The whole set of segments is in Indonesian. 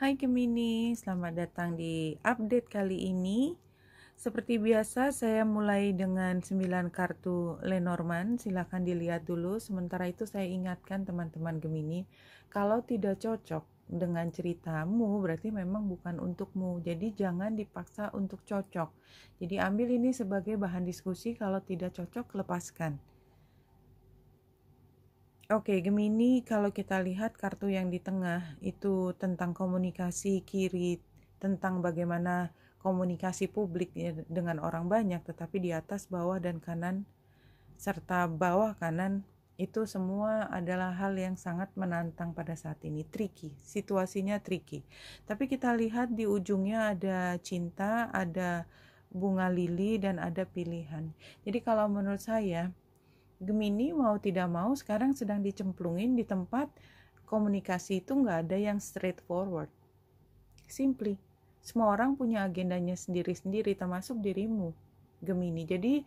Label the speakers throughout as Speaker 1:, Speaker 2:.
Speaker 1: Hai Gemini, selamat datang di update kali ini. Seperti biasa, saya mulai dengan 9 kartu Lenormand. Silahkan dilihat dulu. Sementara itu saya ingatkan teman-teman Gemini, kalau tidak cocok dengan ceritamu, berarti memang bukan untukmu. Jadi jangan dipaksa untuk cocok. Jadi ambil ini sebagai bahan diskusi, kalau tidak cocok, lepaskan. Oke, Gemini, kalau kita lihat kartu yang di tengah itu tentang komunikasi kiri, tentang bagaimana komunikasi publik dengan orang banyak, tetapi di atas, bawah, dan kanan, serta bawah kanan, itu semua adalah hal yang sangat menantang pada saat ini, tricky, situasinya tricky. Tapi kita lihat di ujungnya ada cinta, ada bunga lili, dan ada pilihan. Jadi kalau menurut saya, Gemini mau tidak mau sekarang sedang dicemplungin di tempat komunikasi itu nggak ada yang straightforward. Simply, semua orang punya agendanya sendiri-sendiri, termasuk dirimu, Gemini. Jadi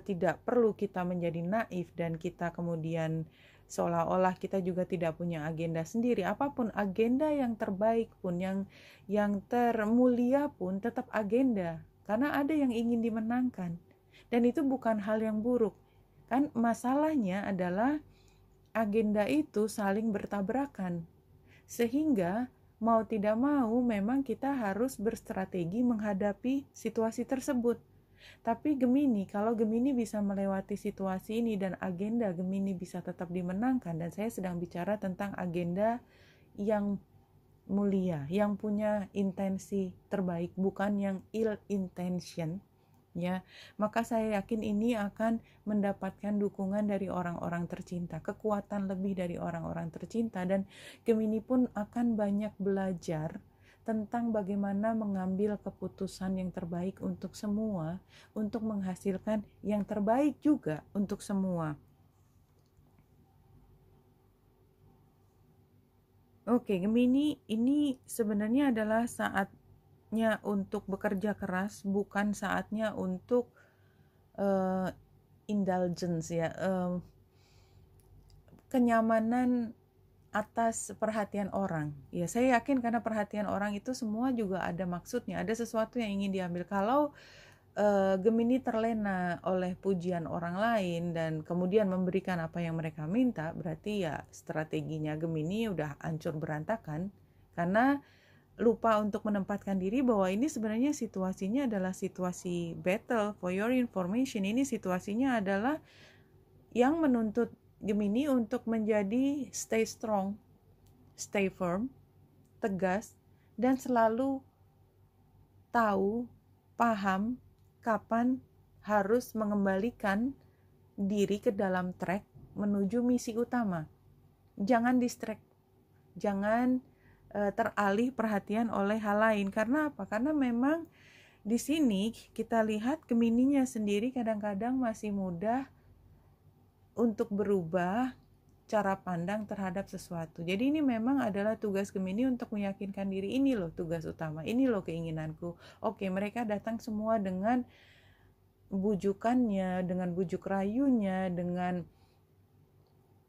Speaker 1: tidak perlu kita menjadi naif dan kita kemudian seolah-olah kita juga tidak punya agenda sendiri. Apapun agenda yang terbaik pun, yang termulia pun tetap agenda, karena ada yang ingin dimenangkan. Dan itu bukan hal yang buruk. Kan masalahnya adalah agenda itu saling bertabrakan. Sehingga mau tidak mau memang kita harus berstrategi menghadapi situasi tersebut. Tapi Gemini, kalau Gemini bisa melewati situasi ini dan agenda Gemini bisa tetap dimenangkan, dan saya sedang bicara tentang agenda yang mulia, yang punya intensi terbaik, bukan yang ill intention, ya, maka saya yakin ini akan mendapatkan dukungan dari orang-orang tercinta, kekuatan lebih dari orang-orang tercinta, dan Gemini pun akan banyak belajar tentang bagaimana mengambil keputusan yang terbaik untuk semua, untuk menghasilkan yang terbaik juga untuk semua. Oke, Gemini, ini sebenarnya adalah saatnya untuk bekerja keras, bukan saatnya untuk indulgence, ya, kenyamanan atas perhatian orang. Ya, saya yakin karena perhatian orang itu semua juga ada maksudnya, ada sesuatu yang ingin diambil. Kalau Gemini terlena oleh pujian orang lain dan kemudian memberikan apa yang mereka minta, berarti ya strateginya Gemini udah hancur berantakan, karena lupa untuk menempatkan diri bahwa ini sebenarnya situasinya adalah situasi battle. For your information, ini situasinya adalah yang menuntut Gemini untuk menjadi stay strong, stay firm, tegas, dan selalu tahu, paham kapan harus mengembalikan diri ke dalam track menuju misi utama. Jangan distract, jangan teralih perhatian oleh hal lain. Karena apa? Karena memang di sini kita lihat Gemininya sendiri kadang-kadang masih mudah untuk berubah cara pandang terhadap sesuatu. Jadi ini memang adalah tugas Gemini untuk meyakinkan diri, ini loh tugas utama, ini loh keinginanku. Oke, mereka datang semua dengan bujukannya, dengan bujuk rayunya, dengan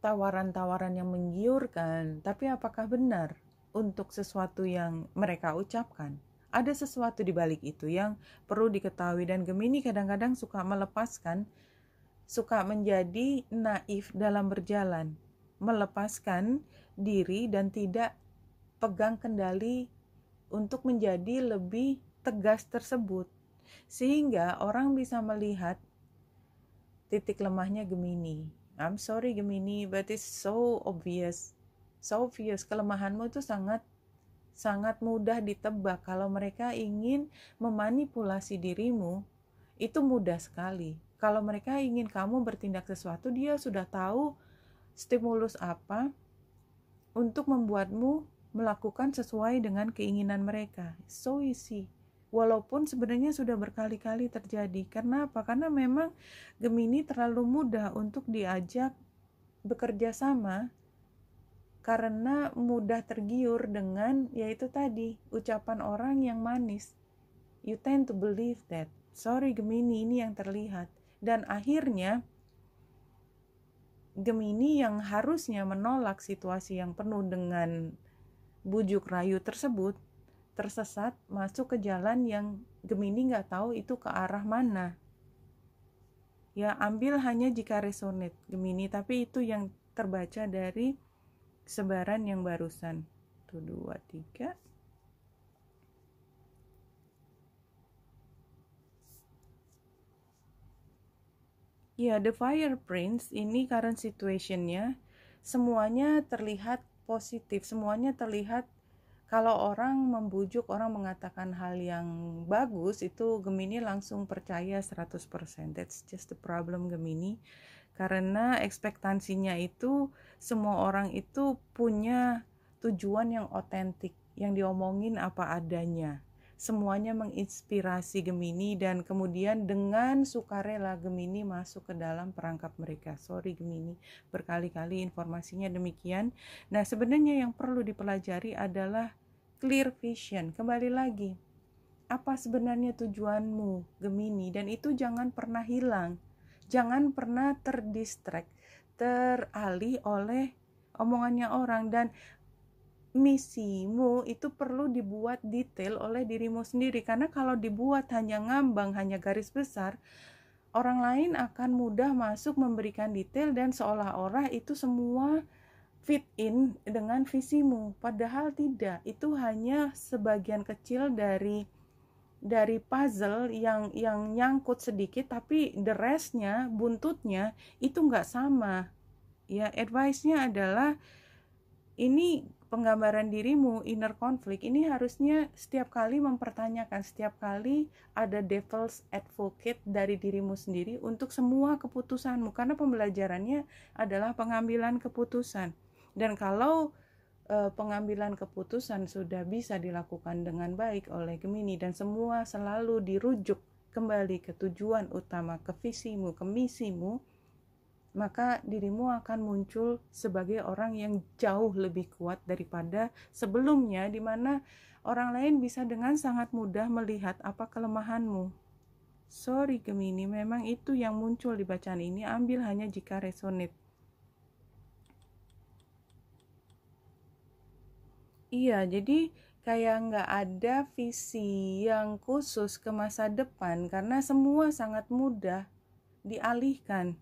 Speaker 1: tawaran-tawaran yang menggiurkan. Tapi apakah benar untuk sesuatu yang mereka ucapkan? Ada sesuatu di balik itu yang perlu diketahui, dan Gemini kadang-kadang suka melepaskan, suka menjadi naif dalam berjalan, melepaskan diri dan tidak pegang kendali untuk menjadi lebih tegas tersebut, sehingga orang bisa melihat titik lemahnya Gemini. I'm sorry Gemini, but it's so obvious. So obvious, kelemahanmu itu sangat mudah ditebak. Kalau mereka ingin memanipulasi dirimu, itu mudah sekali. Kalau mereka ingin kamu bertindak sesuatu, dia sudah tahu stimulus apa untuk membuatmu melakukan sesuai dengan keinginan mereka. So easy. Walaupun sebenarnya sudah berkali-kali terjadi. Karena apa? Karena memang Gemini terlalu mudah untuk diajak bekerja sama, karena mudah tergiur dengan yaitu tadi ucapan orang yang manis. You tend to believe that. Sorry Gemini, ini yang terlihat. Dan akhirnya Gemini yang harusnya menolak situasi yang penuh dengan bujuk rayu tersebut tersesat masuk ke jalan yang Gemini nggak tahu itu ke arah mana. Ya, ambil hanya jika resonate Gemini, tapi itu yang terbaca dari sebaran yang barusan. 1, 2, 3. Ya, The Fire Prince ini current situationnya semuanya terlihat positif, semuanya terlihat kalau orang membujuk, orang mengatakan hal yang bagus, itu Gemini langsung percaya 100%. That's just the problem Gemini. Karena ekspektasinya itu semua orang itu punya tujuan yang otentik, yang diomongin apa adanya. Semuanya menginspirasi Gemini dan kemudian dengan sukarela Gemini masuk ke dalam perangkap mereka. Sorry Gemini, berkali-kali informasinya demikian. Nah, sebenarnya yang perlu dipelajari adalah clear vision. Kembali lagi, apa sebenarnya tujuanmu Gemini, dan itu jangan pernah hilang. Jangan pernah terdistract, teralih oleh omongannya orang, dan misimu itu perlu dibuat detail oleh dirimu sendiri, karena kalau dibuat hanya ngambang, hanya garis besar, orang lain akan mudah masuk memberikan detail dan seolah-olah itu semua fit in dengan visimu, padahal tidak. Itu hanya sebagian kecil dari puzzle yang nyangkut sedikit, tapi the restnya, buntutnya itu nggak sama. Ya, advice-nya adalah ini penggambaran dirimu, inner conflict, ini harusnya setiap kali mempertanyakan, setiap kali ada devil's advocate dari dirimu sendiri untuk semua keputusanmu, karena pembelajarannya adalah pengambilan keputusan. Dan kalau pengambilan keputusan sudah bisa dilakukan dengan baik oleh Gemini dan semua selalu dirujuk kembali ke tujuan utama, ke visimu, ke misimu, maka dirimu akan muncul sebagai orang yang jauh lebih kuat daripada sebelumnya, di mana orang lain bisa dengan sangat mudah melihat apa kelemahanmu. Sorry Gemini, memang itu yang muncul di bacaan ini, ambil hanya jika resonate. Iya, jadi kayak nggak ada visi yang khusus ke masa depan, karena semua sangat mudah dialihkan.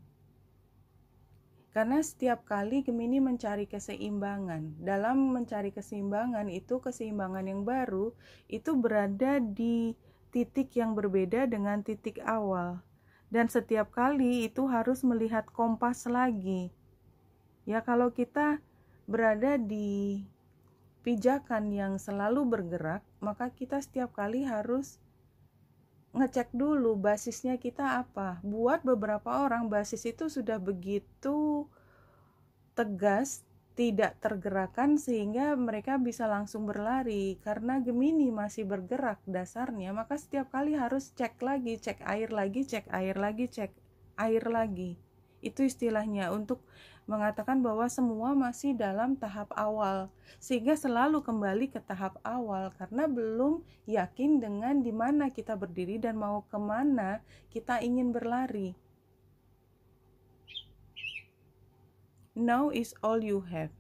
Speaker 1: Karena setiap kali Gemini mencari keseimbangan, dalam mencari keseimbangan itu, keseimbangan yang baru itu berada di titik yang berbeda dengan titik awal, dan setiap kali itu harus melihat kompas lagi. Ya, kalau kita berada di pijakan yang selalu bergerak, maka kita setiap kali harus ngecek dulu basisnya kita apa. Buat beberapa orang basis itu sudah begitu tegas, tidak tergerakkan sehingga mereka bisa langsung berlari. Karena Gemini masih bergerak dasarnya, maka setiap kali harus cek lagi, cek air lagi, cek air lagi, cek air lagi. Itu istilahnya untuk mengatakan bahwa semua masih dalam tahap awal, sehingga selalu kembali ke tahap awal karena belum yakin dengan di mana kita berdiri dan mau kemana kita ingin berlari. Now is all you have,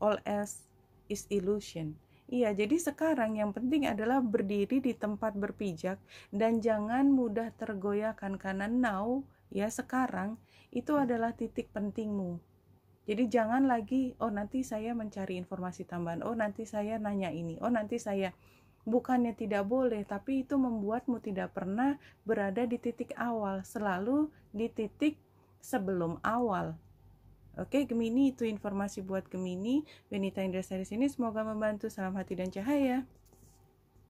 Speaker 1: all else is illusion. Iya, jadi sekarang yang penting adalah berdiri di tempat berpijak dan jangan mudah tergoyahkan, karena now, ya sekarang, itu adalah titik pentingmu. Jadi jangan lagi, oh nanti saya mencari informasi tambahan, oh nanti saya nanya ini, oh nanti saya, bukannya tidak boleh, tapi itu membuatmu tidak pernah berada di titik awal, selalu di titik sebelum awal. Oke, Gemini, itu informasi buat Gemini. Benita Indra dari sini, semoga membantu. Salam hati dan cahaya.